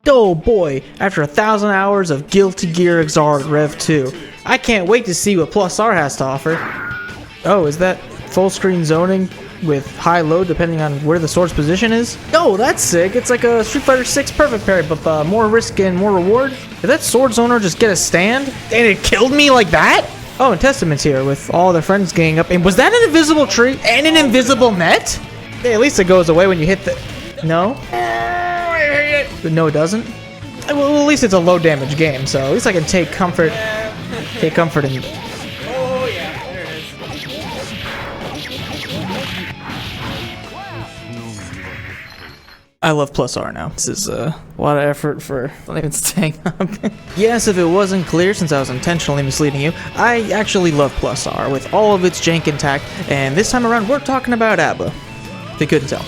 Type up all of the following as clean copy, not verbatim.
Oh boy, after 1,000 hours of Guilty Gear Xrd Rev 2, I can't wait to see what Plus R has to offer. Oh, is that full screen zoning with high load depending on where the sword's position is? Oh, that's sick. It's like a Street Fighter 6 perfect parry, but more risk and more reward. Did that sword zoner just get a stand? And it killed me like that? Oh, and Testament's here with all their friends ganging up. And was that an invisible tree and an invisible net? Hey, at least it goes away when you hit the... No? No, it doesn't? Well, at least it's a low damage game, so at least I can take comfort in... Oh yeah, there it is. I love Plus R now. This is a lot of effort for not even staying up. Yes, if it wasn't clear since I was intentionally misleading you, I actually love Plus R with all of its jank intact, and this time around we're talking about A.B.A. If you couldn't tell.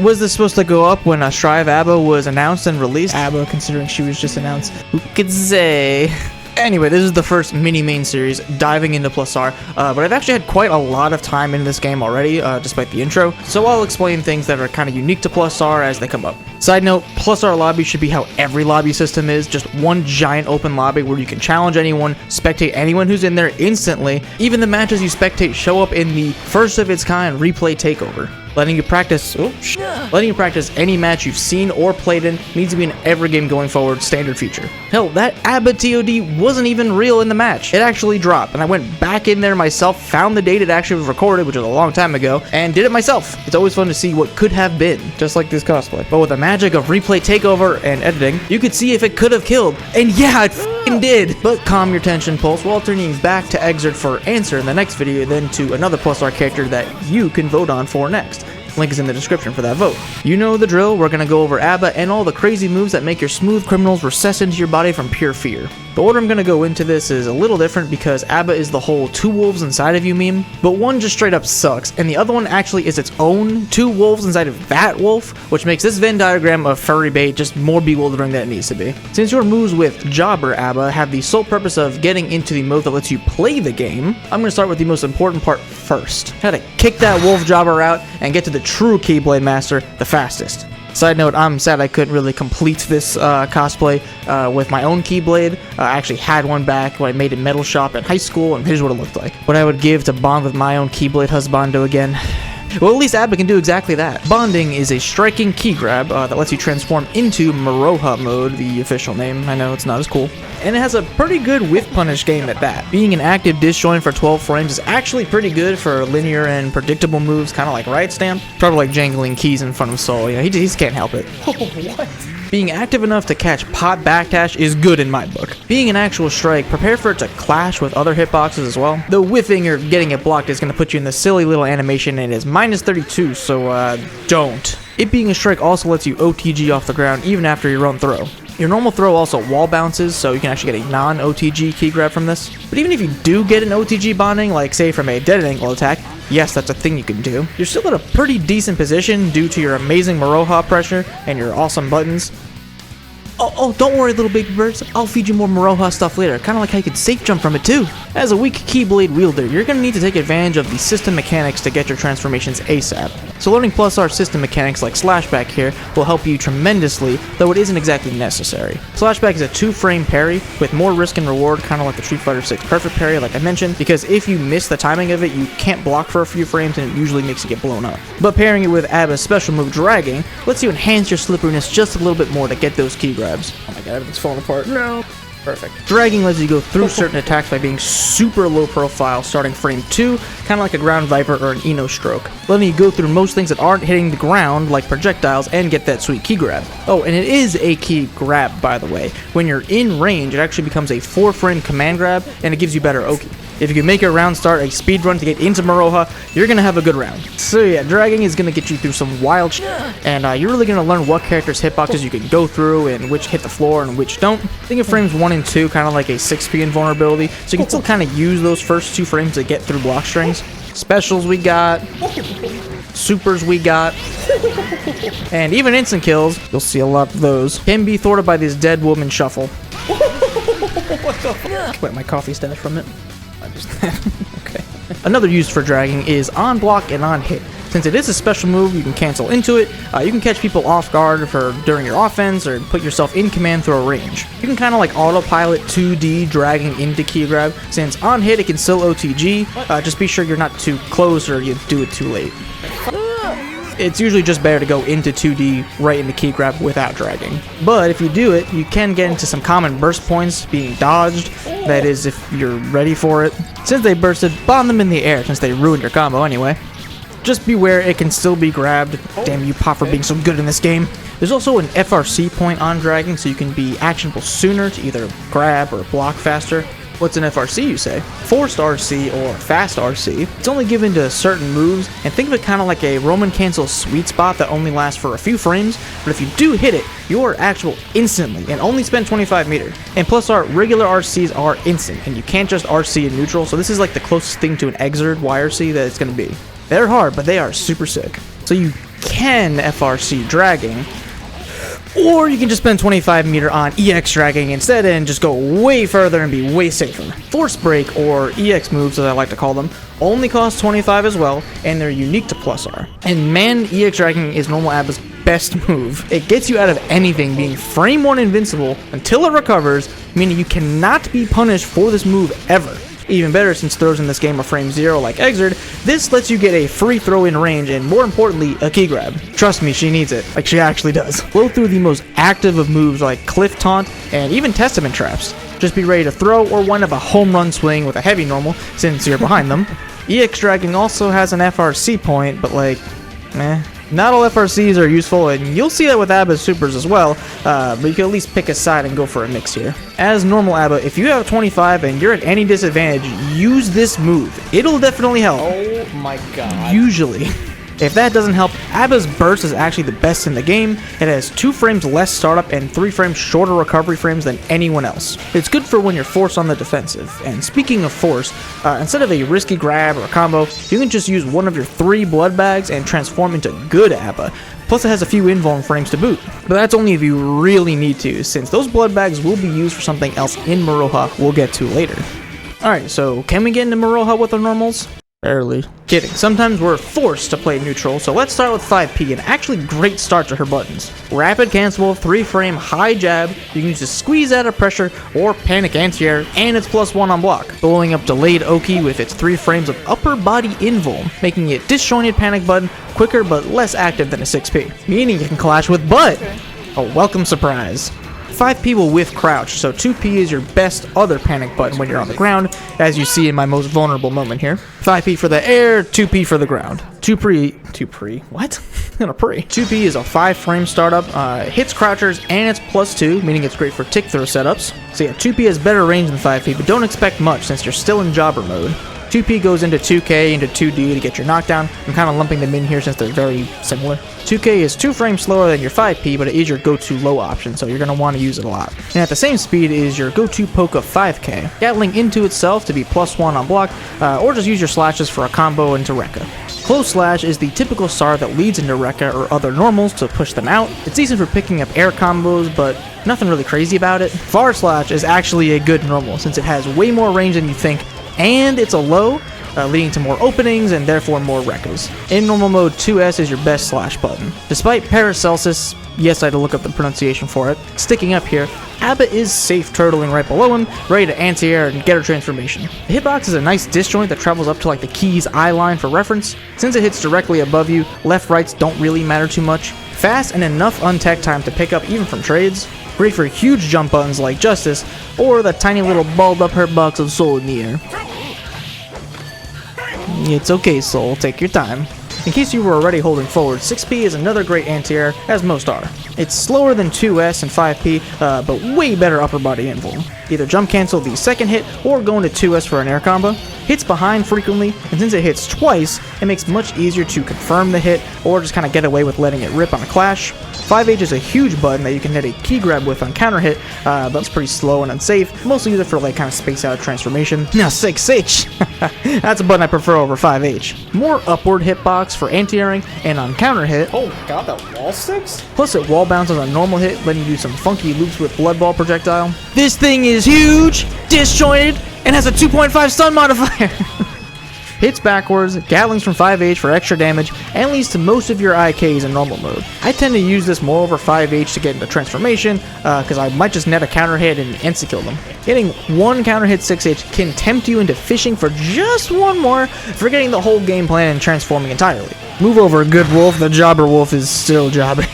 Was this supposed to go up when Strive A.B.A. was announced and released? A.B.A. considering she was just announced. Who could say? Anyway, this is the first mini-main series diving into Plus R, but I've actually had quite a lot of time in this game already, despite the intro, so I'll explain things that are kind of unique to Plus R as they come up. Side note, Plus R lobby should be how every lobby system is, just one giant open lobby where you can challenge anyone, spectate anyone who's in there instantly. Even the matches you spectate show up in the first of its kind replay takeover. Letting you practice any match you've seen or played in needs to be in every game going forward, standard feature. Hell, that A.B.A. TOD wasn't even real in the match. It actually dropped, and I went back in there myself, found the date it actually was recorded, which was a long time ago, and did it myself. It's always fun to see what could have been, just like this cosplay. But with the magic of replay takeover and editing, you could see if it could have killed, and yeah, it f***ing did. But calm your tension pulse while turning back to Exert for answer in the next video, then to another Plus R character that you can vote on for next. Link is in the description for that vote. You know the drill, we're gonna go over A.B.A. and all the crazy moves that make your smooth criminals recess into your body from pure fear. The order I'm gonna go into this is a little different because A.B.A. is the whole two wolves inside of you meme, but one just straight up sucks, and the other one actually is its own two wolves inside of that wolf, which makes this Venn diagram of furry bait just more bewildering than it needs to be. Since your moves with Jobber A.B.A. have the sole purpose of getting into the mode that lets you play the game, I'm gonna start with the most important part first. How to kick that wolf Jobber out and get to the true Keyblade Master the fastest. Side note, I'm sad I couldn't really complete this cosplay with my own Keyblade. I actually had one back when I made a metal shop in high school, and here's what it looked like. What I would give to bond with my own Keyblade husbando again. Well, at least A.B.A. can do exactly that. Bonding is a striking key grab that lets you transform into Moroha mode, the official name. I know it's not as cool. And it has a pretty good whiff punish game at that. Being an active disjoint for 12 frames is actually pretty good for linear and predictable moves, kind of like Riot Stamp. Probably like jangling keys in front of Soul. You know, he just can't help it. What? Being active enough to catch pot backdash is good in my book. Being an actual strike, prepare for it to clash with other hitboxes as well. Though whiffing or getting it blocked is going to put you in the silly little animation, and it is minus 32, so don't. It being a strike also lets you OTG off the ground even after your own throw. Your normal throw also wall bounces, so you can actually get a non-OTG key grab from this. But even if you do get an OTG bonding, like say from a dead angle attack, yes, that's a thing you can do, you're still in a pretty decent position due to your amazing Moroha pressure and your awesome buttons. Oh, don't worry, little baby birds. I'll feed you more Moroha stuff later. Kind of like how you can safe jump from it too. As a weak Keyblade wielder, you're going to need to take advantage of the system mechanics to get your transformations ASAP. So learning Plus R system mechanics like Slashback here will help you tremendously, though it isn't exactly necessary. Slashback is a 2-frame parry with more risk and reward, kind of like the Street Fighter 6 perfect parry like I mentioned, because if you miss the timing of it, you can't block for a few frames and it usually makes you get blown up. But pairing it with A.B.A.'s special move Dragging lets you enhance your slipperiness just a little bit more to get those key grabs. Oh my god, everything's falling apart. No. Perfect. Dragging lets you go through certain attacks by being super low profile, starting frame 2, kind of like a Ground Viper or an Eno Stroke, letting you go through most things that aren't hitting the ground, like projectiles, and get that sweet key grab. Oh, and it is a key grab, by the way. When you're in range, it actually becomes a 4-frame command grab, and it gives you better Oki. If you can make your round start a speed run to get into Moroha, you're going to have a good round. So yeah, dragging is going to get you through some wild shit, and you're really going to learn what characters' hitboxes you can go through and which hit the floor and which don't. Think of frames 1 and 2 kind of like a 6p invulnerability, so you can still kind of use those first 2 frames to get through block strings. Specials we got, supers we got, and even instant kills, you'll see a lot of those, can be thwarted by this dead woman shuffle. What the fuck? Wait, my coffee stash from it. Okay. Another use for dragging is on block and on hit. Since it is a special move, you can cancel into it. You can catch people off guard during your offense or put yourself in command throw range. You can kind of like autopilot 2D dragging into key grab. Since on hit it can still OTG, just be sure you're not too close or you do it too late. It's usually just better to go into 2D right into key grab without dragging. But if you do it, you can get into some common burst points being dodged. That is, if you're ready for it. Since they bursted, bomb them in the air since they ruined your combo anyway. Just beware, it can still be grabbed. Damn you, Pop, for being so good in this game. There's also an FRC point on dragging, so you can be actionable sooner to either grab or block faster. What's an FRC, you say? Forced RC or fast RC. It's only given to certain moves, and think of it kind of like a Roman cancel sweet spot that only lasts for a few frames, but if you do hit it, you are actual instantly and only spend 25 meter. And plus our regular RCs are instant, and you can't just RC in neutral, so this is like the closest thing to an Xrd YRC that it's going to be. They're hard, but they are super sick. So you can FRC dragging, or you can just spend 25 meter on EX dragging instead and just go way further and be way safer. Force break, or EX moves as I like to call them, only cost 25 as well, and they're unique to plus R. And man, EX dragging is normal A.B.A's best move. It gets you out of anything, being frame 1 invincible until it recovers, meaning you cannot be punished for this move ever. Even better, since throws in this game are frame 0 like Xrd, this lets you get a free throw in range and, more importantly, a key grab. Trust me, she needs it, like she actually does. Flow through the most active of moves like Cliff Taunt and even Testament Traps. Just be ready to throw or wind up a home run swing with a heavy normal, since you're behind them. EX dragging also has an FRC point, but like, meh. Not all FRCs are useful, and you'll see that with A.B.A supers as well, but you can at least pick a side and go for a mix here. As normal A.B.A, if you have 25 and you're at any disadvantage, use this move. It'll definitely help. Oh my god. Usually. If that doesn't help, A.B.A's burst is actually the best in the game. It has 2 frames less startup and 3 frames shorter recovery frames than anyone else. It's good for when you're forced on the defensive. And speaking of force, instead of a risky grab or combo, you can just use one of your 3 blood bags and transform into good A.B.A. Plus it has a few invuln frames to boot. But that's only if you really need to, since those blood bags will be used for something else in Moroha we'll get to later. Alright, so can we get into Moroha with our normals? Barely. Kidding. Sometimes we're forced to play neutral, so let's start with 5P, an actually great start to her buttons. Rapid cancelable, 3-frame, high jab, you can use to squeeze out of pressure or panic anti-air, and it's +1 on block. Blowing up delayed Oki with its 3 frames of upper body invuln, making it disjointed panic button, quicker but less active than a 6P. Meaning you can clash with butt! A welcome surprise. 5P will whiff crouch, so 2P is your best other panic button when you're on the ground, as you see in my most vulnerable moment here. 5P for the air, 2P for the ground. 2P, what? Gonna pre. 2P is a 5-frame startup, hits crouchers, and it's +2, meaning it's great for tick throw setups. So yeah, 2P has better range than 5P, but don't expect much since you're still in jobber mode. 2P goes into 2K, into 2D to get your knockdown. I'm kind of lumping them in here since they're very similar. 2K is 2 frames slower than your 5P, but it is your go-to low option, so you're going to want to use it a lot. And at the same speed is your go-to poke of 5K. Gatling into itself to be +1 on block, or just use your slashes for a combo into Rekka. Close Slash is the typical star that leads into Rekka or other normals to push them out. It's decent for picking up air combos, but nothing really crazy about it. Far Slash is actually a good normal, since it has way more range than you think, and it's a low, leading to more openings and therefore more Rekkas. In normal mode, 2S is your best slash button. Despite Paracelsus, yes I had to look up the pronunciation for it, sticking up here, A.B.A is safe turtling right below him, ready to anti-air and get her transformation. The hitbox is a nice disjoint that travels up to like the key's eye line for reference. Since it hits directly above you, left-rights don't really matter too much. Fast and enough untech time to pick up even from trades. Great for huge jump buttons like Justice, or the tiny little balled up hurtbox of Soul in the air. It's okay, Soul, take your time. In case you were already holding forward, 6P is another great anti-air, as most are. It's slower than 2S and 5P, but way better upper body invuln. Either jump cancel the second hit, or go into 2S for an air combo. Hits behind frequently, and since it hits twice, it makes it much easier to confirm the hit, or just kind of get away with letting it rip on a clash. 5H is a huge button that you can hit a key grab with on counter hit, but it's pretty slow and unsafe. Mostly use it for like kind of space out transformation. Now 6H! That's a button I prefer over 5H. More upward hitbox for anti-airing and on counter hit. Oh god, that wall sticks? Plus it wall bounces on normal hit, letting you do some funky loops with Bloodball projectile. This thing is huge, disjointed, and has a 2.5 stun modifier. hits backwards, Gatlings from 5H for extra damage, and leads to most of your IKs in normal mode. I tend to use this more over 5H to get into transformation, because I might just net a counter hit and insta-kill them. Getting one counter hit 6H can tempt you into fishing for just one more, forgetting the whole game plan and transforming entirely. Move over, good wolf, the jobber wolf is still jobbing.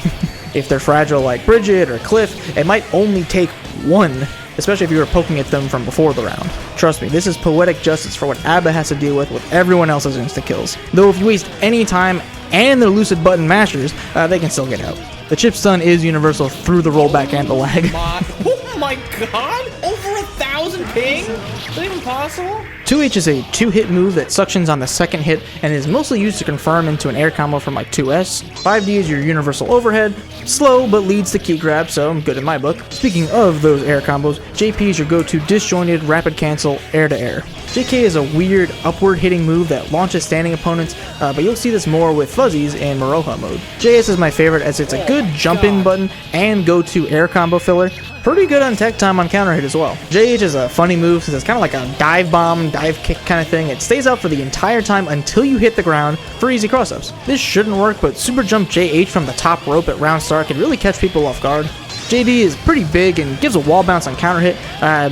If they're fragile like Bridget or Cliff, it might only take one, especially if you were poking at them from before the round. Trust me, this is poetic justice for what A.B.A has to deal with everyone else's insta-kills. Though if you waste any time and their Lucid button masters, they can still get out. The chip stun is universal through the rollback and the lag. Oh my god! Over 1,000 ping? Is that even possible? 2H is a 2-hit move that suctions on the second hit and is mostly used to confirm into an air combo from like 2S. 5D is your universal overhead, slow but leads to key grab, so good in my book. Speaking of those air combos, JP is your go-to disjointed rapid cancel air to air. JK is a weird upward hitting move that launches standing opponents, but you'll see this more with fuzzies in Moroha mode. JS is my favorite as it's a good jump in button and go-to air combo filler. Pretty good on tech time on counter hit as well. JH is a funny move since it's kind of like a dive bomb, dive kick kind of thing. It stays out for the entire time until you hit the ground for easy cross-ups. This shouldn't work, but super jump JH from the top rope at round start can really catch people off guard. JD is pretty big and gives a wall bounce on counter hit,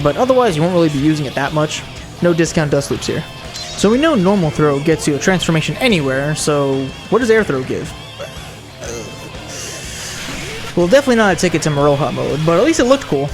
but otherwise you won't really be using it that much. No discount dust loops here. So we know normal throw gets you a transformation anywhere, so what does air throw give? Well, definitely not a ticket to Moroha mode, but at least it looked cool.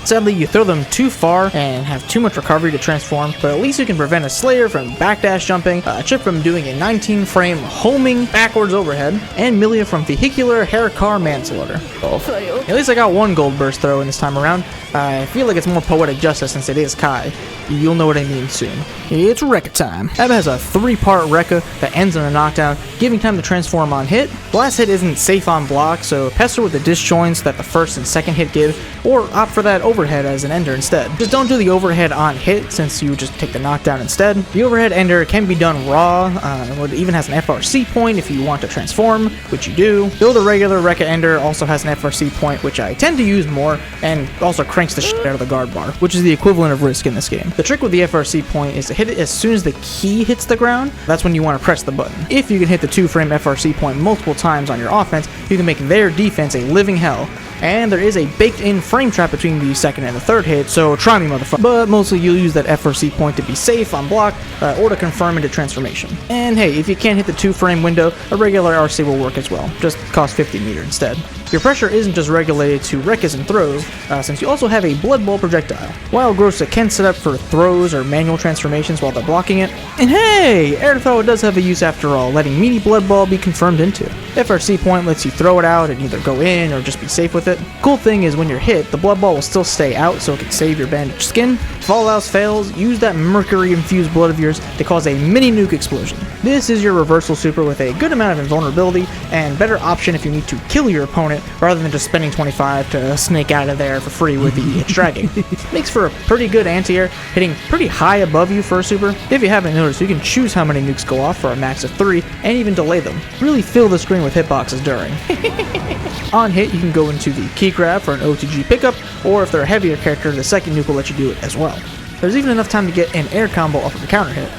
Sadly, you throw them too far and have too much recovery to transform, but at least you can prevent a Slayer from backdash jumping, a Chip from doing a 19-frame homing backwards overhead, and Milia from vehicular hair car manslaughter. At least I got one gold burst throw in this time around. I feel like it's more poetic justice since it is Kai. You'll know what I mean soon. It's Rekka time. A.B.A has a 3-part Rekka that ends on a knockdown, giving time to transform on hit. Blast hit isn't safe on block, so pester with the disjoints that the first and second hit give, or opt for that overhead as an ender instead. Just don't do the overhead on hit since you just take the knockdown instead. The overhead ender can be done raw, it even has an FRC point if you want to transform, which you do. Though the regular Rekka ender also has an FRC point, which I tend to use more, and also cranks the shit out of the guard bar, which is the equivalent of risk in this game. The trick with the FRC point is to hit it as soon as the key hits the ground. That's when you want to press the button. If you can hit the 2-frame FRC point multiple times on your offense, you can make their defense a living hell. And there is a baked-in frame trap between the second and the third hit, so try me, motherfucker. But mostly you'll use that FRC point to be safe on block, or to confirm into transformation. And hey, if you can't hit the 2-frame window, a regular RC will work as well. Just cost 50 meter instead. Your pressure isn't just regulated to Rekkas and throws, since you also have a Bloodball projectile. While Grossa can set up for throws or manual transformations while they're blocking it. And hey, air throw does have a use after all, letting meaty Bloodball be confirmed into. FRC point lets you throw it out and either go in or just be safe with it. Cool thing is when you're hit, the Bloodball will still stay out so it can save your bandaged skin. If all else fails, use that mercury-infused blood of yours to cause a mini nuke explosion. This is your reversal super with a good amount of invulnerability and better option if you need to kill your opponent rather than just spending 25 to snake out of there for free with the dragging. Makes for a pretty good anti-air, hitting pretty high above you for a super. If you haven't noticed, you can choose how many nukes go off for a max of 3 and even delay them. Really fill the screen with hitboxes during. On hit, you can go into the key grab for an OTG pickup, or if they're a heavier character, the second nuke will let you do it as well. There's even enough time to get an air combo off of a counter hit.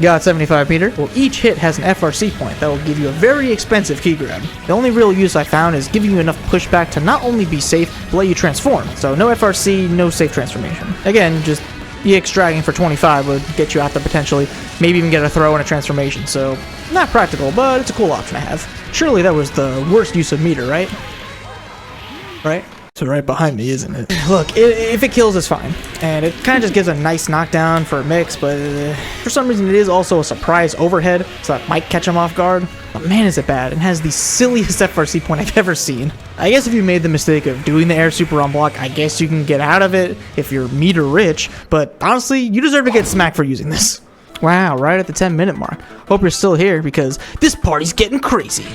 Got 75 meter? Well, each hit has an FRC point that will give you a very expensive key grab. The only real use I found is giving you enough pushback to not only be safe, but let you transform. So no FRC, no safe transformation. Again, just EX dragging for 25 would get you out there potentially, maybe even get a throw and a transformation, so not practical, but it's a cool option to have. Surely that was the worst use of meter, right? Right? So right behind me, isn't it? Look, if it kills, it's fine. And it kind of just gives a nice knockdown for a mix, but for some reason it is also a surprise overhead, so that might catch him off guard. But man, is it bad, and has the silliest FRC point I've ever seen. I guess if you made the mistake of doing the air super on block, I guess you can get out of it if you're meter rich, but honestly, you deserve to get smacked for using this. Wow, right at the 10-minute mark. Hope you're still here, because this party's getting crazy.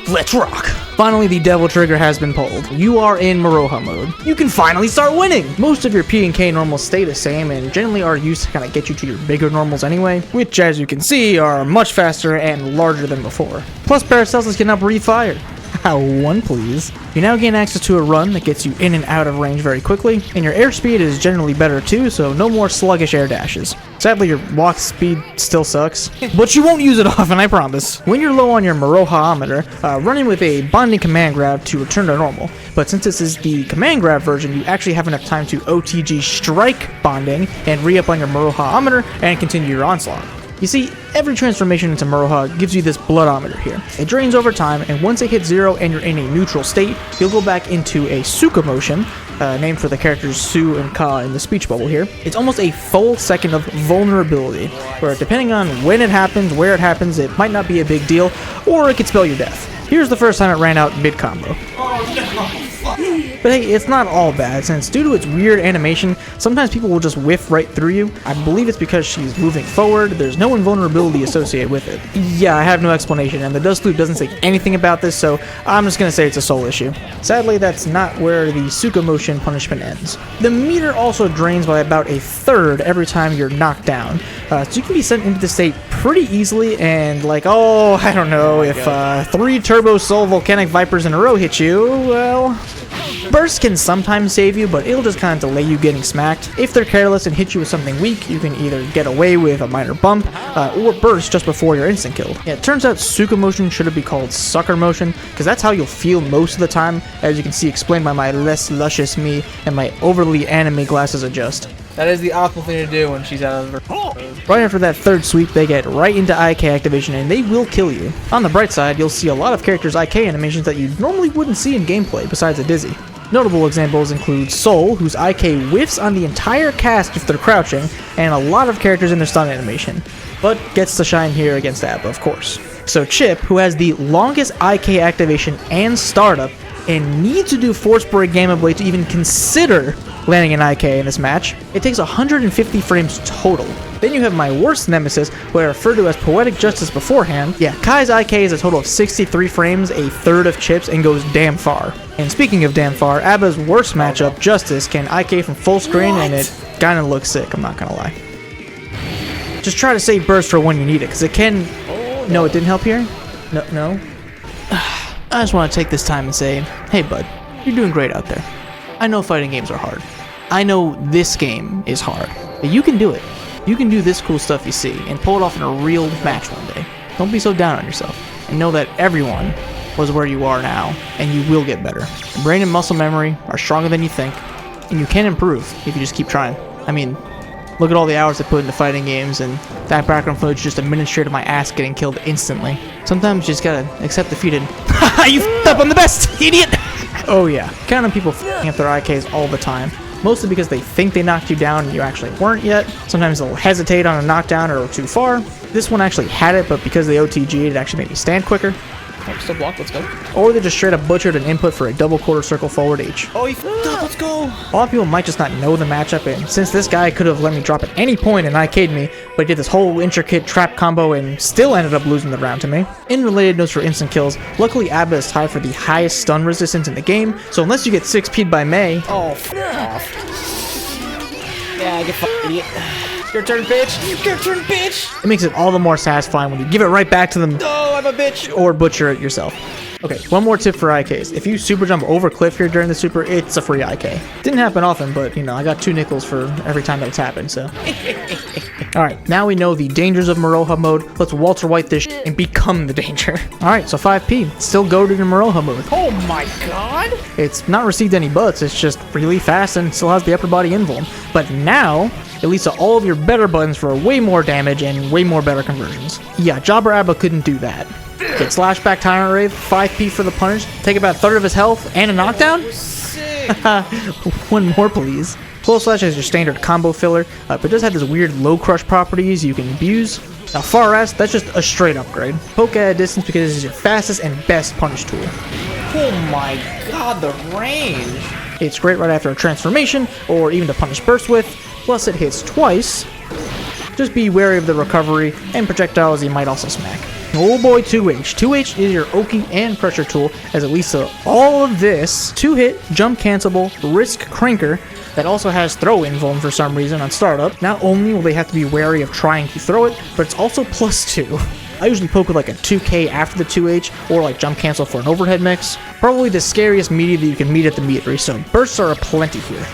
Let's rock! Finally, the Devil Trigger has been pulled. You are in Moroha mode. You can finally start winning! Most of your P and K normals stay the same and generally are used to kind of get you to your bigger normals anyway, which as you can see are much faster and larger than before. Plus Paracelsus can now breathe fire. One, please. You now gain access to a run that gets you in and out of range very quickly, and your airspeed is generally better too, so no more sluggish air dashes. Sadly, your walk speed still sucks, but you won't use it often, I promise. When you're low on your Moroha-meter, running with a bonding command grab to return to normal. But since this is the command grab version, you actually have enough time to OTG strike bonding and re-up on your Moroha-meter and continue your onslaught. You see, every transformation into Moroha gives you this Blood-o-meter here. It drains over time, and once it hits 0 and you're in a neutral state, you'll go back into a Suka motion, named for the characters Su and Ka in the speech bubble here. It's almost a full second of vulnerability, where depending on when it happens, where it happens, it might not be a big deal, or it could spell your death. Here's the first time it ran out mid-combo. But hey, it's not all bad, since due to its weird animation, sometimes people will just whiff right through you. I believe it's because she's moving forward, there's no invulnerability associated with it. Yeah, I have no explanation, and the Dust Loop doesn't say anything about this, so I'm just gonna say it's a soul issue. Sadly, that's not where the Suka motion punishment ends. The meter also drains by about a third every time you're knocked down, so you can be sent into the state pretty easily, and like, oh, I don't know, if 3 Turbo Soul Volcanic Vipers in a row hit you, well... Burst can sometimes save you, but it'll just kind of delay you getting smacked. If they're careless and hit you with something weak, you can either get away with a minor bump, or burst just before you're instant killed. Yeah, it turns out Suka motion shouldn't be called sucker motion, because that's how you'll feel most of the time, as you can see explained by my less luscious me and my overly anime glasses adjust. That is the optimal thing to do when she's out of her. Right after that third sweep, they get right into IK activation and they will kill you. On the bright side, you'll see a lot of characters' IK animations that you normally wouldn't see in gameplay besides a Dizzy. Notable examples include Soul, whose IK whiffs on the entire cast if they're crouching, and a lot of characters in their stun animation, but gets to shine here against A.B.A, of course. So Chip, who has the longest IK activation and startup, and needs to do Force Break Gamma Blade to even consider landing an IK in this match, it takes 150 frames total. Then you have my worst nemesis, what I referred to as Poetic Justice beforehand. Yeah, Kai's IK is a total of 63 frames, a third of Chip's, and goes damn far. And speaking of damn far, A.B.A's worst matchup, Justice, can IK from full screen, and it kinda looks sick, I'm not gonna lie. Just try to save burst for when you need it, because it can... No, it didn't help here? No? I just want to take this time and say, hey bud, you're doing great out there. I know fighting games are hard. I know this game is hard, but you can do it. You can do this cool stuff you see and pull it off in a real match one day. Don't be so down on yourself, and know that everyone was where you are now, and you will get better. Brain and muscle memory are stronger than you think, and you can improve if you just keep trying. I mean, look at all the hours I put into fighting games, and that background footage just a minute straight of my ass getting killed instantly. Sometimes you just gotta accept defeat and haha, you f***ed up on the best, idiot! Oh yeah, count on people f***ing up their IKs all the time. Mostly because they think they knocked you down and you actually weren't yet. Sometimes they'll hesitate on a knockdown or too far. This one actually had it, but because they OTG'd, it actually made me stand quicker. Oh, still blocked, let's go. Or they just straight up butchered an input for a double quarter circle forward H. Oh, he f***ed up, let's go! A lot of people might just not know the matchup, and since this guy could have let me drop at any point and IK'd me, but he did this whole intricate trap combo and still ended up losing the round to me. In related notes for instant kills, luckily A.B.A is tied for the highest stun resistance in the game, so unless you get 6P'd by May... Oh, f*** off. Yeah, get f***ed, idiot. Your turn, bitch! Your turn, bitch! It makes it all the more satisfying when you give it right back to them. No, I'm a bitch! Or butcher it yourself. Okay, one more tip for IKs. If you super jump over cliff here during the super, it's a free IK. Didn't happen often, but you know, I got 2 nickels for every time that it's happened, so. Alright, now we know the dangers of Moroha mode. Let's Walter White this and become the danger. Alright, so 5P. Still goated in Moroha mode. Oh my god! It's not received any buts, it's just really fast and still has the upper body invuln. But now, it leads to all of your better buttons for way more damage and way more better conversions. Yeah, Jobber A.B.A couldn't do that. Get Slashback Tyrant Rave, 5P for the punish, take about a third of his health, and a knockdown? One more, please. Close Slash is your standard combo filler, but it does have this weird low crush properties you can abuse. Now Far S, that's just a straight upgrade. Poke at a distance because this is your fastest and best punish tool. Oh my god, the range! It's great right after a transformation, or even to punish burst with, plus it hits twice. Just be wary of the recovery and projectiles you might also smack. Oh boy, 2H. 2H is your Oki and pressure tool, as it leads to all of this 2-hit, jump cancelable, risk cranker, that also has throw invuln for some reason on startup. Not only will they have to be wary of trying to throw it, but it's also +2. I usually poke with like a 2K after the 2H, or like jump cancel for an overhead mix. Probably the scariest media that you can meet at the metery, so bursts are aplenty here.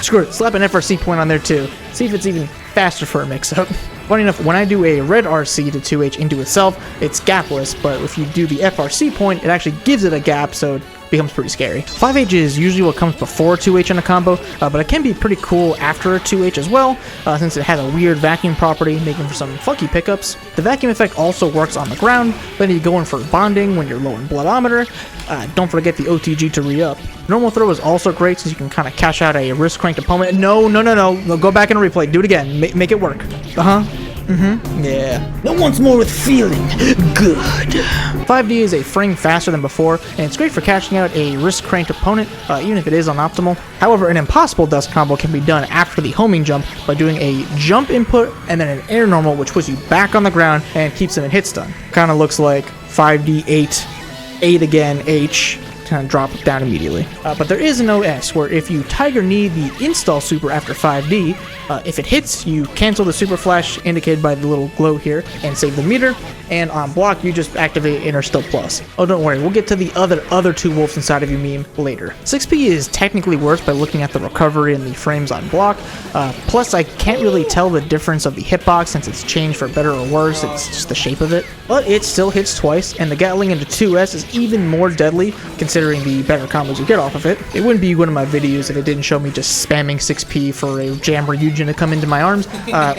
Screw it, slap an FRC point on there too. See if it's even faster for a mix-up. Funny enough, when I do a red RC to 2H into itself, it's gapless, but if you do the FRC point, it actually gives it a gap, so it becomes pretty scary. 5H is usually what comes before 2H in a combo, but it can be pretty cool after a 2H as well, since it has a weird vacuum property, making for some funky pickups. The vacuum effect also works on the ground, letting you go in for bonding when you're low in Blood-o-meter. Don't forget the OTG to re-up. Normal throw is also great since you can kind of cash out a wrist cranked opponent. No, go back and replay. Do it again. Make it work. Yeah. No one's more with feeling good. 5D is a frame faster than before, and it's great for catching out a wrist cranked opponent, even if it is unoptimal. However, an impossible dust combo can be done after the homing jump by doing a jump input and then an air normal, which puts you back on the ground and keeps them in hit stun. Kind of looks like 5D 8, 8 again, H. Kind of drop down immediately. But there is an OS where if you Tiger Knee the install super after 5D, if it hits, you cancel the super flash indicated by the little glow here and save the meter, and on block you just activate Interstill Plus. Oh, don't worry, we'll get to the other two wolves inside of you meme later. 6P is technically worse by looking at the recovery and the frames on block, plus I can't really tell the difference of the hitbox since it's changed for better or worse, it's just the shape of it. But it still hits twice, and the Gatling into 2S is even more deadly considering the better combos you get off of it. It wouldn't be one of my videos if it didn't show me just spamming 6P for a Jam Ryujin to come into my arms,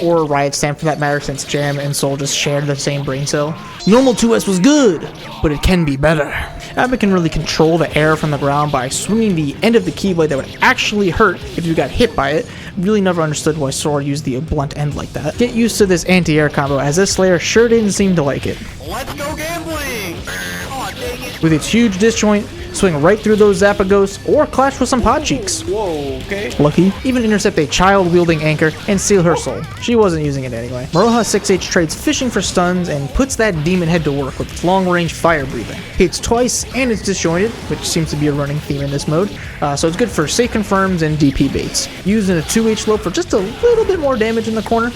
or Riot Stamp for that matter, since Jam and Soul just shared the same brain cell. Normal 2S was good, but it can be better. A.B.A can really control the air from the ground by swinging the end of the Keyblade that would actually hurt if you got hit by it. Really never understood why Sora used the blunt end like that. Get used to this anti-air combo, as this Slayer sure didn't seem to like it. Let's go gambling! Oh, dang it. With its huge disjoint, swing right through those Zappa ghosts, or clash with some pod cheeks. Whoa, okay. Lucky. Even intercept a child wielding anchor and steal her soul. She wasn't using it anyway. Moroha 6H trades fishing for stuns and puts that demon head to work with its long range fire breathing. Hits twice and it's disjointed, which seems to be a running theme in this mode, so it's good for safe confirms and DP baits. Used in a 2H slope for just a little bit more damage in the corner.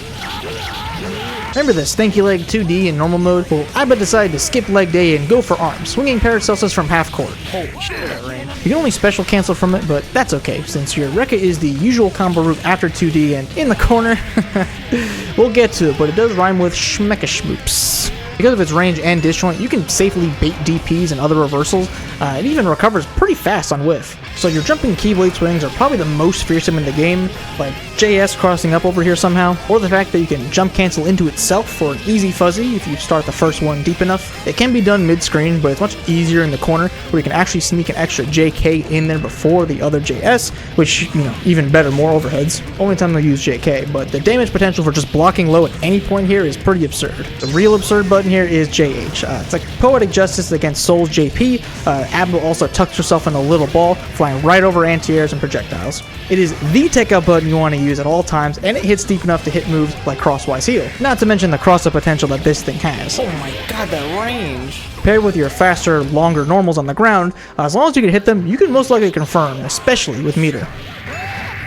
Remember the Stanky Leg 2D in normal mode? Well, A.B.A decided to skip leg day and go for arms, swinging Paracelsus from half court. Holy shit, that rain. You can only special cancel from it, but that's okay, since your Rekka is the usual combo route after 2D, and in the corner, we'll get to it, but it does rhyme with schmecka-schmoops. Because of its range and disjoint, you can safely bait DPs and other reversals. It even recovers pretty fast on whiff. So your jumping Keyblade swings are probably the most fearsome in the game, like JS crossing up over here somehow, or the fact that you can jump cancel into itself for an easy fuzzy if you start the first one deep enough. It can be done mid-screen, but it's much easier in the corner, where you can actually sneak an extra JK in there before the other JS, which, you know, even better, more overheads. Only time they'll use JK, but the damage potential for just blocking low at any point here is pretty absurd. The real absurd button here is JH. It's like Poetic Justice against Soul's JP. A.B.A also tucks herself in a little ball, flying right over anti-airs and projectiles. It is the tech out button you want to use at all times, and it hits deep enough to hit moves like crosswise heal. Not to mention the cross-up potential that this thing has. Oh my god, that range. Paired with your faster, longer normals on the ground, as long as you can hit them, you can most likely confirm, especially with meter.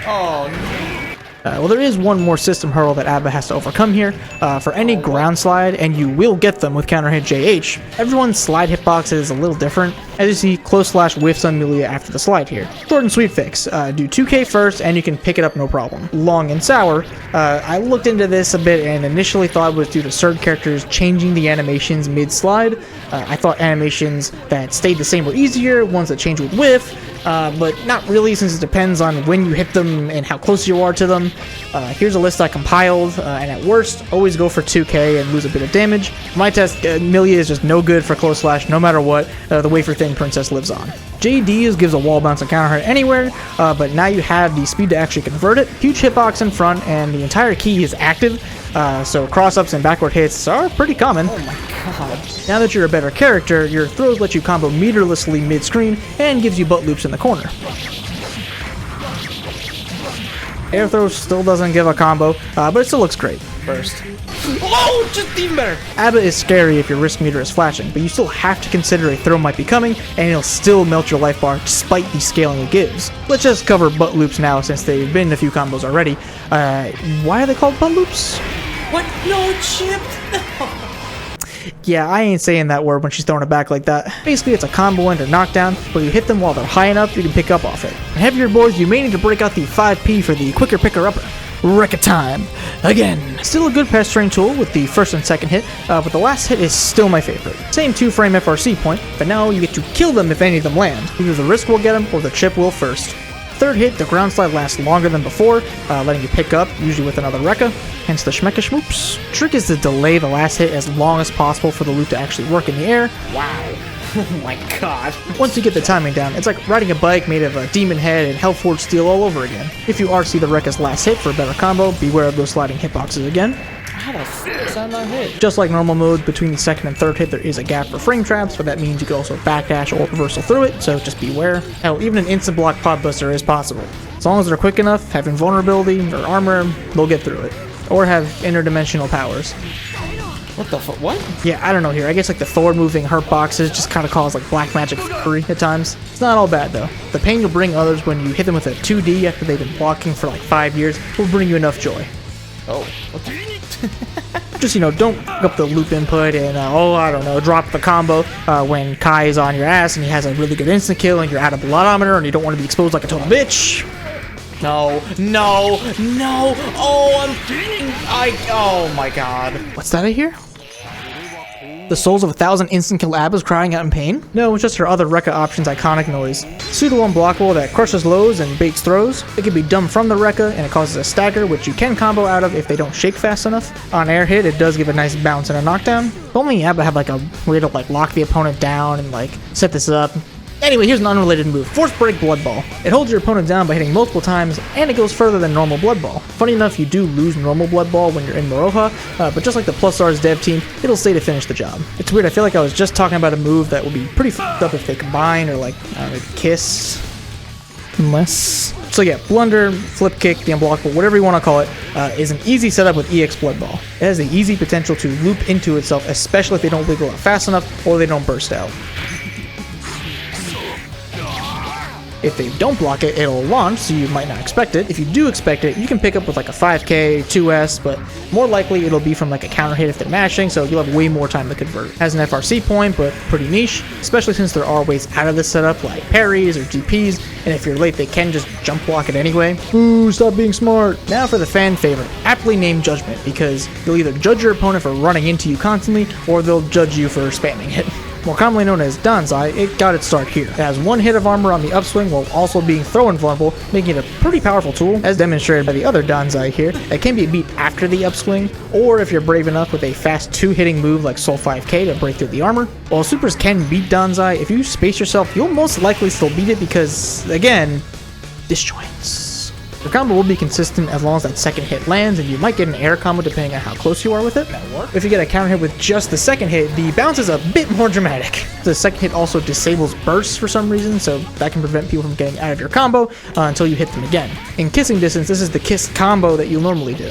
Oh no. Well, there is one more system hurdle that A.B.A has to overcome here. For any ground slide, and you will get them with counter hit JH, everyone's slide hitbox is a little different. As you see, close slash whiffs on Melia after the slide here. Short and sweet fix. Do 2K first, and you can pick it up no problem. Long and sour. I looked into this a bit and initially thought it was due to certain characters changing the animations mid-slide. I thought animations that stayed the same were easier, ones that change with whiff. But not really, since it depends on when you hit them and how close you are to them. Here's a list I compiled, and at worst, always go for 2K and lose a bit of damage. My test, Melia is just no good for close slash, no matter what. The wafer thin princess lives on. JD gives a wall bounce and counter hit anywhere, but now you have the speed to actually convert it. Huge hitbox in front, and the entire key is active, so cross-ups and backward hits are pretty common. Oh my god. Now that you're a better character, your throws let you combo meterlessly mid-screen and gives you butt loops in the corner. Air throw still doesn't give a combo, but it still looks great. First. Oh, just even better. A.B.A is scary if your risk meter is flashing, but you still have to consider a throw might be coming, and it'll still melt your life bar despite the scaling it gives. Let's just cover butt loops now since they've been in a few combos already. Why are they called butt loops? What? No, it chipped. Yeah, I ain't saying that word when she's throwing it back like that. Basically, it's a combo end or knockdown, where you hit them while they're high enough you can pick up off it. And heavier boys, you may need to break out the 5P for the quicker picker-upper. Rekka time. Again. Still a good pestering tool with the first and second hit, but the last hit is still my favorite. Same 2-frame FRC point, but now you get to kill them if any of them land. Either the wrist will get them, or the chip will first. Third hit, the ground slide lasts longer than before, letting you pick up, usually with another Rekka, hence the Schmecka Schmoops. Trick is to delay the last hit as long as possible for the loop to actually work in the air. Wow. Oh my god. Once you get the timing down, it's like riding a bike made of a demon head and Hellforged steel all over again. If you RC the Rekka's last hit for a better combo, beware of those sliding hitboxes again. How the f*** is that not hit? Just like normal mode, between the second and third hit there is a gap for frame traps, but that means you can also backdash or reversal through it, so just beware. Hell, even an instant block pod buster is possible. As long as they're quick enough, have invulnerability or armor, they'll get through it. Or have interdimensional powers. What the fuck? What? Yeah, I don't know here. I guess like the Thor moving hurt boxes just kind of cause like black magic fury at times. It's not all bad though. The pain you'll bring others when you hit them with a 2D after they've been blocking for like 5 years will bring you enough joy. Oh, what the Just, don't fuck up the loop input and, I don't know, drop the combo when Kai is on your ass and he has a really good instant kill and you're out of Blood-o-meter and you don't want to be exposed like a total bitch. No. Oh my god. What's that I hear? The souls of 1,000 instant kill ABBAs crying out in pain? No, it's just her other Rekka option's iconic noise. Pseudo unblockable that crushes lows and baits throws. It can be dumped from the Rekka and it causes a stagger, which you can combo out of if they don't shake fast enough. On air hit, it does give a nice bounce and a knockdown. If only ABBA had like a way to like lock the opponent down and like set this up. Anyway, here's an unrelated move. Force Break Bloodball. It holds your opponent down by hitting multiple times, and it goes further than normal Bloodball. Funny enough, you do lose normal Bloodball when you're in Moroha, but just like the Plus R's dev team, it'll stay to finish the job. It's weird, I feel like I was just talking about a move that would be pretty f***ed up if they combine, or like, I don't know, kiss. Unless... So yeah, Blunder, Flip Kick, the Unblockable, whatever you want to call it, is an easy setup with EX Bloodball. It has the easy potential to loop into itself, especially if they don't wiggle out fast enough, or they don't burst out. If they don't block it, it'll launch, so you might not expect it. If you do expect it, you can pick up with like a 5k, 2s, but more likely it'll be from like a counter hit if they're mashing, so you'll have way more time to convert. It has an FRC point, but pretty niche, especially since there are ways out of this setup like parries or DPs, and if you're late they can just jump block it anyway. Ooh, stop being smart. Now for the fan favorite, aptly named Judgment, because you'll either judge your opponent for running into you constantly, or they'll judge you for spamming it. More commonly known as Danzai, it got its start here. It has one hit of armor on the upswing while also being throw invulnerable, making it a pretty powerful tool, as demonstrated by the other Danzai here, that can be beat after the upswing, or if you're brave enough with a fast 2-hitting move like Soul 5k to break through the armor. While supers can beat Danzai, if you space yourself, you'll most likely still beat it because, again, disjoints. Your combo will be consistent as long as that second hit lands, and you might get an air combo depending on how close you are with it. If you get a counter hit with just the second hit, the bounce is a bit more dramatic. The second hit also disables bursts for some reason, so that can prevent people from getting out of your combo until you hit them again. In kissing distance, this is the kiss combo that you'll normally do.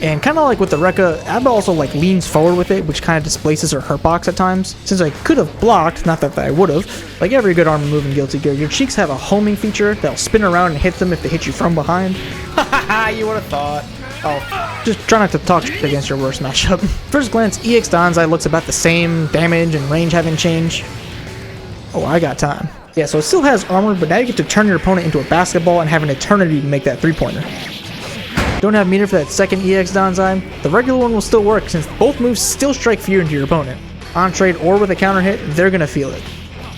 And kind of like with the Rekka, A.B.A also like leans forward with it, which kind of displaces her hurt box at times. Since I could have blocked, not that I would have, like every good armor move in Guilty Gear, your cheeks have a homing feature that'll spin around and hit them if they hit you from behind. Haha, you would have thought. Oh, just try not to talk shit against your worst matchup. First glance, EX Danzai looks about the same, damage and range haven't changed. Oh, I got time. Yeah, so it still has armor, but now you get to turn your opponent into a basketball and have an eternity to make that 3-pointer. Don't have meter for that second EX Danzai, the regular one will still work since both moves still strike fear into your opponent. On trade or with a counter hit, they're gonna feel it.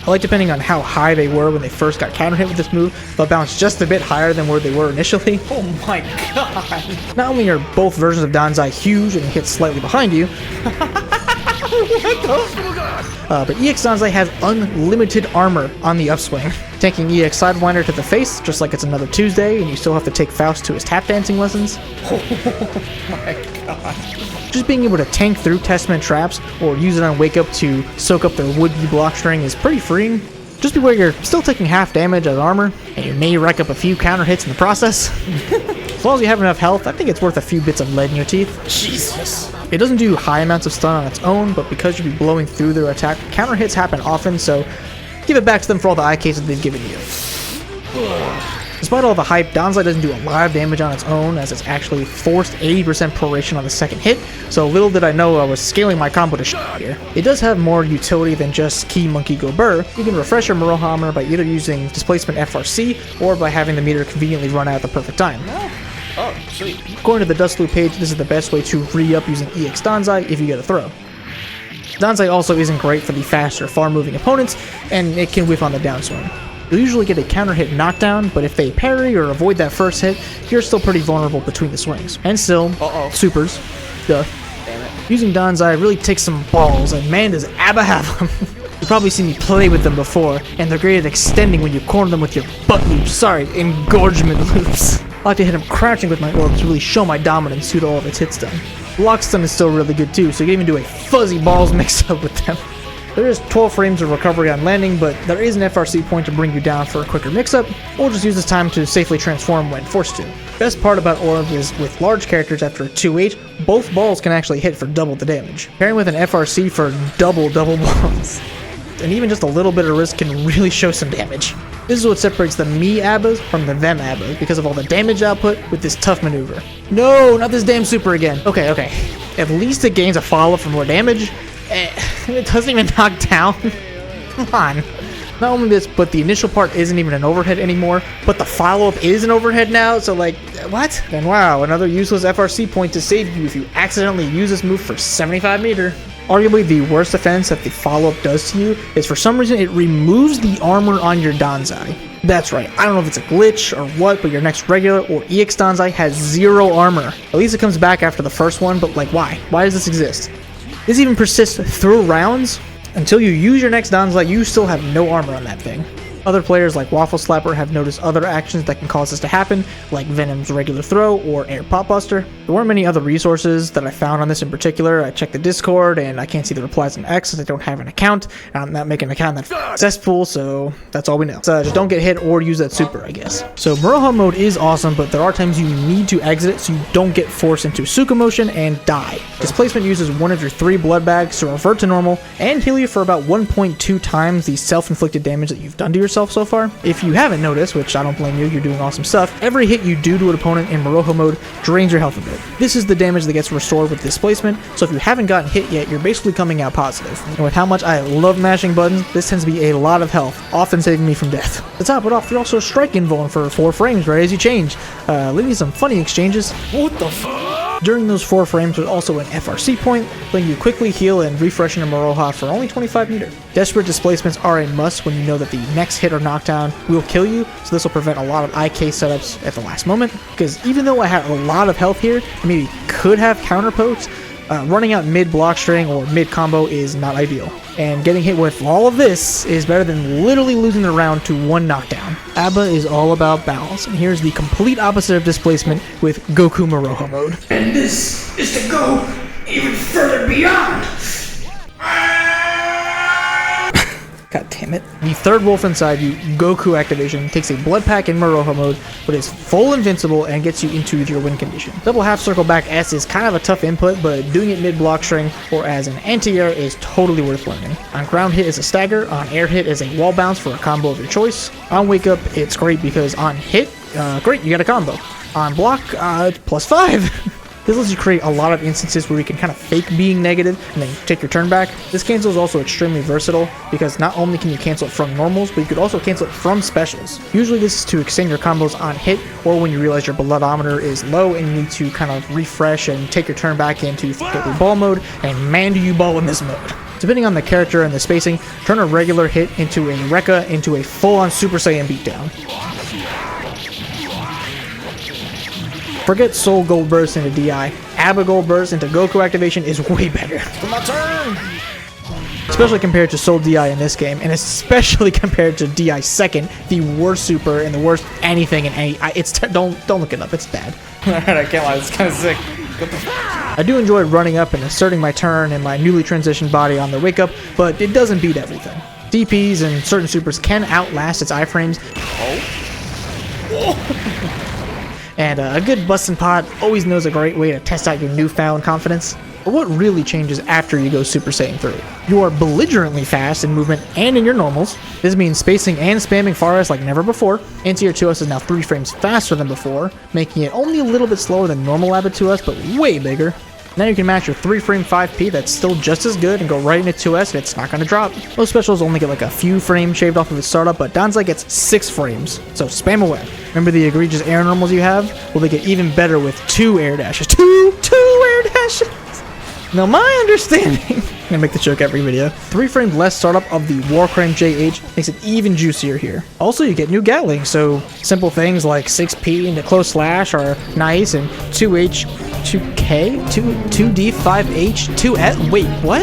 I like depending on how high they were when they first got counter hit with this move, they'll bounce just a bit higher than where they were initially. Oh my god. Not only are both versions of Danzai huge and hit slightly behind you, but EX Danzai has unlimited armor on the upswing. Tanking EX Sidewinder to the face, just like it's another Tuesday, and you still have to take Faust to his tap dancing lessons. Oh my god. Just being able to tank through Testament traps, or use it on Wake Up to soak up their would-be block string is pretty freeing. Just beware you're still taking half damage as armor, and you may rack up a few counter hits in the process. As long as you have enough health, I think it's worth a few bits of lead in your teeth. Jesus. It doesn't do high amounts of stun on its own, but because you'll be blowing through their attack, counter hits happen often, so give it back to them for all the eye cases they've given you. Despite all the hype, Danzai doesn't do a lot of damage on its own, as it's actually forced 80% proration on the second hit, so little did I know I was scaling my combo to shit here. It does have more utility than just Key Monkey Go Burr. You can refresh your Moroha-meter by either using Displacement FRC, or by having the meter conveniently run out at the perfect time. Oh, sweet. According to the Dust Loop page, this is the best way to re-up using EX Danzai if you get a throw. Danzai also isn't great for the faster, far-moving opponents, and it can whiff on the downswing. You'll usually get a counter hit knockdown, but if they parry or avoid that first hit, you're still pretty vulnerable between the swings. And still, supers. Duh. Damn it. Using Danzai really takes some balls, and man does A.B.A have them. You've probably seen me play with them before, and they're great at extending when you corner them with your butt loops. Sorry, engorgement loops. I like to hit them crouching with my orbs to really show my dominance due to all of its hit stun. Block stun is still really good too, so you can even do a fuzzy balls mix-up with them. There is 12 frames of recovery on landing, but there is an FRC point to bring you down for a quicker mix-up, or just use this time to safely transform when forced to. Best part about Orbs is, with large characters after a 2-8, both balls can actually hit for double the damage. Pairing with an FRC for double balls, and even just a little bit of risk can really show some damage. This is what separates the me A.B.As from the them A.B.As, because of all the damage output with this tough maneuver. No, not this damn super again. Okay. At least it gains a follow-up for more damage. It doesn't even knock down. Come on. Not only this, but the initial part isn't even an overhead anymore, but the follow-up is an overhead now, so like, what? And wow, another useless FRC point to save you if you accidentally use this move for 75 meter. Arguably the worst offense that the follow-up does to you is for some reason it removes the armor on your Danzai. That's right, I don't know if it's a glitch or what, but your next regular or EX Danzai has 0 armor. At least it comes back after the first one, but like why? Why does this exist? This even persists through rounds. Until you use your next Danzai, you still have no armor on that thing. Other players like Waffle Slapper have noticed other actions that can cause this to happen, like Venom's regular throw or Air Pop Buster. There weren't many other resources that I found on this in particular. I checked the Discord and I can't see the replies in X since I don't have an account. I'm not making an account that's cesspool, so that's all we know. So just don't get hit or use that super, I guess. So Moroha mode is awesome, but there are times you need to exit it so you don't get forced into Suka motion and die. Displacement uses one of your 3 blood bags to revert to normal and heal you for about 1.2 times the self-inflicted damage that you've done to yourself so far. If you haven't noticed, which I don't blame you, you're doing awesome stuff, every hit you do to an opponent in Moroha mode drains your health a bit. This is the damage that gets restored with displacement, so if you haven't gotten hit yet, you're basically coming out positive. And with how much I love mashing buttons, this tends to be a lot of health, often saving me from death. To top it off, you're also strike invuln for 4 frames right as you change, leading to some funny exchanges. What the f***? During those 4 frames, there's also an FRC point, letting you quickly heal and refresh your Moroha for only 25 meter. Desperate displacements are a must when you know that the next hit or knockdown will kill you, so this will prevent a lot of IK setups at the last moment. Because even though I have a lot of health here, and maybe could have counter pokes, running out mid block string or mid combo is not ideal. And getting hit with all of this is better than literally losing the round to 1 knockdown. A.B.A is all about balance, and here's the complete opposite of displacement with Goku Moroha mode. And this is to go even further beyond. God damn it. The third wolf inside you, Goku activation, takes a blood pack in Moroha mode, but is full invincible and gets you into your win condition. Double half circle back S is kind of a tough input, but doing it mid block string or as an anti-air is totally worth learning. On ground hit is a stagger, on air hit is a wall bounce for a combo of your choice. On wake up, it's great because on hit, great, you got a combo. On block, +5. This lets you create a lot of instances where you can kind of fake being negative and then take your turn back. This cancel is also extremely versatile because not only can you cancel it from normals, but you could also cancel it from specials. Usually this is to extend your combos on hit or when you realize your bloodometer is low and you need to kind of refresh and take your turn back into Goku ball mode, and man do you ball in this mode. Depending on the character and the spacing, turn a regular hit into a Rekka into a full-on Super Saiyan beatdown. Forget Soul Gold Burst into DI. A.B.A Gold Burst into Goku activation is way better. My turn! Especially compared to Soul DI in this game, and especially compared to DI second, the worst super and the worst anything in any. Don't look it up. It's bad. Alright, I can't lie. It's kind of sick. I do enjoy running up and asserting my turn and my newly transitioned body on the wake up, but it doesn't beat everything. DPs and certain supers can outlast its iframes. And a good bustin' pot always knows a great way to test out your newfound confidence. But what really changes after you go Super Saiyan 3? You are belligerently fast in movement and in your normals. This means spacing and spamming far S like never before. Anti-Air 2S is now 3 frames faster than before, making it only a little bit slower than normal Rapid 2S, but way bigger. Now you can match your 3 frame 5P that's still just as good and go right into 2S and it's not going to drop. Most specials only get like a few frames shaved off of its startup, but Danzai gets 6 frames, so spam away. Remember the egregious air normals you have? Well, they get even better with 2 air dashes. Two air dashes! Now my understanding, I'm gonna make the joke every video, 3 frames less startup of the Warcrane JH makes it even juicier here. Also, you get new Gatlings, so simple things like 6P into close slash are nice, and 2H, 2K, 2D, 5H, 2S, wait, what?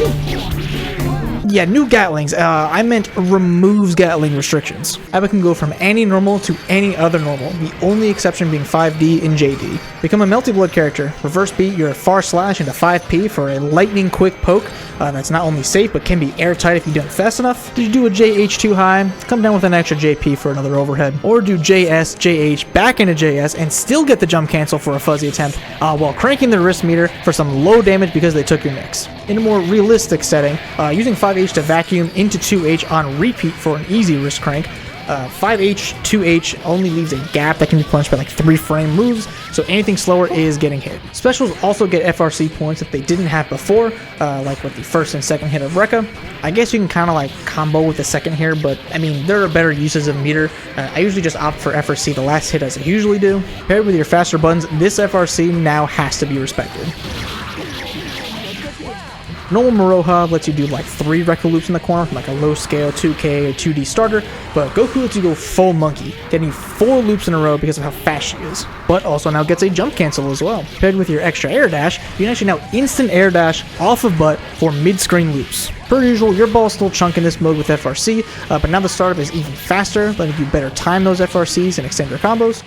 Yeah, new Gatlings. I meant removes Gatling restrictions. A.B.A can go from any normal to any other normal, the only exception being 5D and JD. Become a Melty Blood character. Reverse beat your far slash into 5P for a lightning quick poke that's not only safe but can be airtight if you do it fast enough. Did you do a JH too high? Come down with an extra JP for another overhead. Or do JS, JH back into JS and still get the jump cancel for a fuzzy attempt while cranking the wrist meter for some low damage because they took your mix. In a more realistic setting, using 5H to vacuum into 2H on repeat for an easy wrist crank. 5H, 2H only leaves a gap that can be punched by like 3 frame moves, so anything slower is getting hit. Specials also get FRC points that they didn't have before, like with the first and second hit of Rekka. I guess you can kind of like combo with the second here, but I mean, there are better uses of meter. I usually just opt for FRC the last hit as I usually do. Paired with your faster buttons, this FRC now has to be respected. Normal Moroha lets you do like 3 Rekka loops in the corner from like a low scale 2K or 2D starter, but Goku lets you go full monkey, getting 4 loops in a row because of how fast she is. But also now gets a jump cancel as well. Paired with your extra air dash, you can actually now instant air dash off of butt for mid-screen loops. Per usual, your ball is still chunk in this mode with FRC, but now the startup is even faster, letting you better time those FRCs and extend your combos.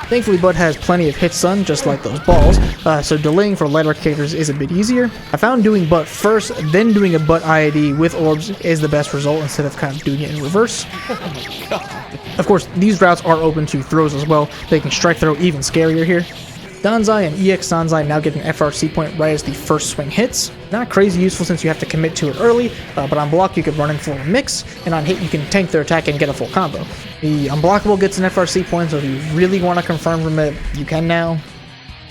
Thankfully, Butt has plenty of hit stun, just like those balls, so delaying for lighter characters is a bit easier. I found doing Butt first, then doing a Butt IID with Orbs is the best result instead of kind of doing it in reverse. Oh my god. Of course, these routes are open to throws as well, making strike throw even scarier here. Danzai and EX Danzai now get an FRC point right as the first swing hits. Not crazy useful since you have to commit to it early, but on block you can run in for a mix, and on hit you can tank their attack and get a full combo. The Unblockable gets an FRC point, so if you really want to confirm from it, you can now.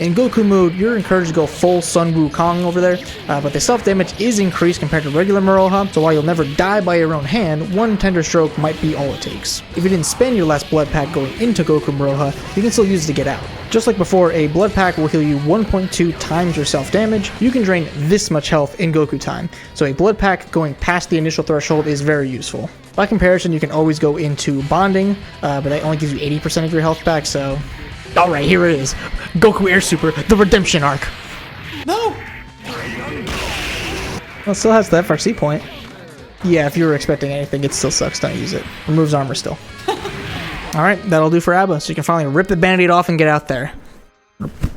In Goku mode, you're encouraged to go full Sun Wukong over there, but the self-damage is increased compared to regular Moroha, so while you'll never die by your own hand, one tender stroke might be all it takes. If you didn't spend your last blood pack going into Goku Moroha, you can still use it to get out. Just like before, a blood pack will heal you 1.2 times your self-damage. You can drain this much health in Goku time, so a blood pack going past the initial threshold is very useful. By comparison, you can always go into bonding, but that only gives you 80% of your health back, so... Alright, here it is. Goku Air Super, the redemption arc. No! Well, it still has the FRC point. Yeah, if you were expecting anything, it still sucks. Don't use it. Removes armor still. Alright, that'll do for A.B.A, so you can finally rip the band-aid off and get out there.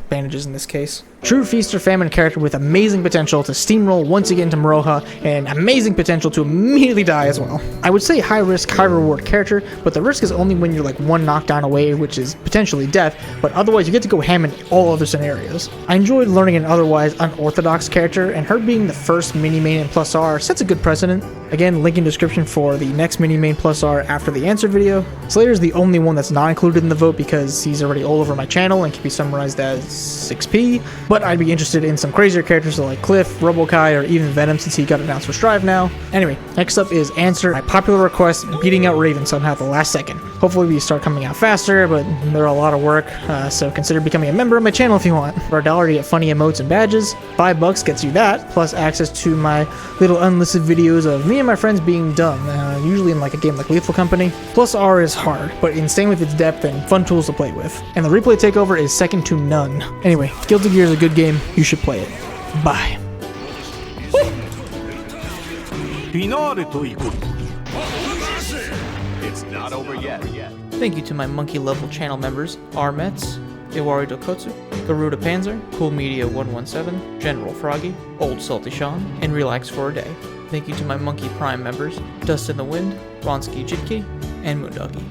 Bandages in this case. True Feast or Famine character with amazing potential to steamroll once again to Moroha, and amazing potential to immediately die as well. I would say high risk, high reward character, but the risk is only when you're like 1 knockdown away, which is potentially death, but otherwise you get to go ham in all other scenarios. I enjoyed learning an otherwise unorthodox character, and her being the first mini-main in Plus R sets a good precedent. Again, link in description for the next mini-main Plus R after the answer video. Slater's the only one that's not included in the vote because he's already all over my channel and can be summarized as 6P, but I'd be interested in some crazier characters like Cliff, Robokai, or even Venom since he got announced for Strive now. Anyway, next up is answer my popular request, beating out Raven somehow at the last second. Hopefully we start coming out faster, but they're a lot of work, so consider becoming a member of my channel if you want. For $1 to get funny emotes and badges, $5 gets you that, plus access to my little unlisted videos of me and my friends being dumb, usually in like a game like Lethal Company. Plus R is hard, but insane with its depth and fun tools to play with. And the replay takeover is second to none. Anyway, Guilty Gear is a good game, you should play it. Bye. It's not over yet. Thank you to my monkey level channel members, Armets, Iwari Dokotsu, Garuda Panzer, Cool Media 117, General Froggy, Old Salty Sean, and Relax for a Day. Thank you to my Monkey Prime members, Dust in the Wind, Ronsky Jitki, and Moondoggy.